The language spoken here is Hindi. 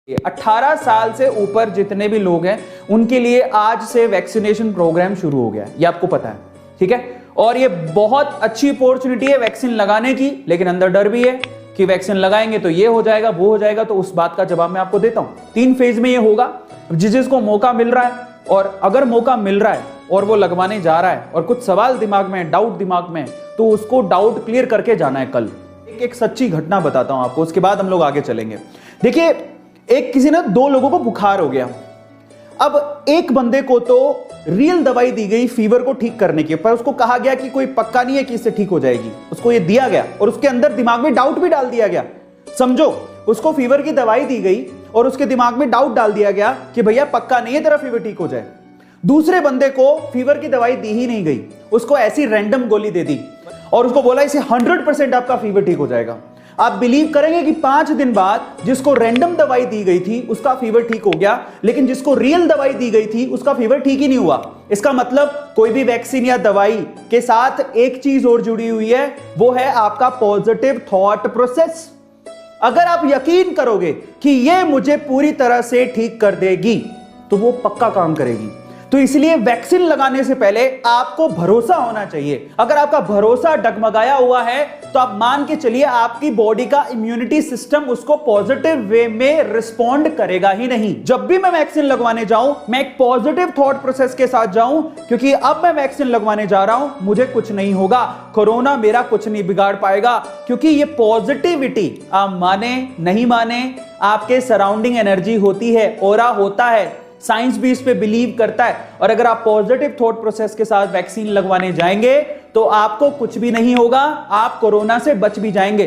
18 साल से ऊपर जितने भी लोग हैं उनके लिए आज से वैक्सीनेशन प्रोग्राम शुरू हो गया है, ये आपको पता है, ठीक है। और ये बहुत अच्छी अपॉर्चुनिटी है वैक्सीन लगाने की, लेकिन अंदर डर भी है कि वैक्सीन लगाएंगे तो ये हो जाएगा वो हो जाएगा। तो उस बात का जवाब मैं आपको देता हूं। 3 फेज में ये होगा। जिसको मौका मिल रहा है, और अगर मौका मिल रहा है और वो लगवाने जा रहा है और कुछ सवाल दिमाग में, डाउट दिमाग में, तो उसको डाउट क्लियर करके जाना है। कल एक सच्ची घटना बताता हूं आपको, उसके बाद हम लोग आगे चलेंगे। देखिए, एक किसी ने 2 लोगों को बुखार हो गया। अब एक बंदे को तो रियल दवाई दी गई फीवर को ठीक करने की, पर उसको कहा गया कि कोई पक्का नहीं है कि इससे ठीक हो जाएगी। उसको ये दिया गया और उसके अंदर दिमाग में डाउट भी डाल दिया गया। समझो, उसको फीवर की दवाई दी गई और उसके दिमाग में डाउट डाल दिया गया कि भैया पक्का नहीं है तेरा फीवर ठीक हो जाए। दूसरे बंदे को फीवर की दवाई दी ही नहीं गई, उसको ऐसी रैंडम गोली दे दी और उसको बोला इसे 100% आपका फीवर ठीक हो जाएगा। आप बिलीव करेंगे कि 5 दिन बाद जिसको रैंडम दवाई दी गई थी उसका फीवर ठीक हो गया, लेकिन जिसको रियल दवाई दी गई थी उसका फीवर ठीक ही नहीं हुआ। इसका मतलब कोई भी वैक्सीन या दवाई के साथ एक चीज और जुड़ी हुई है, वो है आपका पॉजिटिव थॉट प्रोसेस। अगर आप यकीन करोगे कि ये मुझे पूरी तरह से ठीक कर देगी, तो वो पक्का काम करेगी। तो इसलिए वैक्सीन लगाने से पहले आपको भरोसा होना चाहिए। अगर आपका भरोसा डगमगाया हुआ है तो आप मान के चलिए आपकी बॉडी का इम्यूनिटी सिस्टम उसको पॉजिटिव वे में रिस्पॉन्ड करेगा ही नहीं। जब भी मैं वैक्सीन लगवाने जाऊं, मैं एक पॉजिटिव थॉट प्रोसेस के साथ जाऊं, क्योंकि अब मैं वैक्सीन लगवाने जा रहा हूं, मुझे कुछ नहीं होगा, कोरोना मेरा कुछ नहीं बिगाड़ पाएगा। क्योंकि ये पॉजिटिविटी, आप माने नहीं माने, आपके सराउंडिंग एनर्जी होती है, ऑरा होता है। साइंस भी इस पे बिलीव करता है। और अगर आप पॉजिटिव थॉट प्रोसेस के साथ वैक्सीन लगवाने जाएंगे तो आपको कुछ भी नहीं होगा, आप कोरोना से बच भी जाएंगे।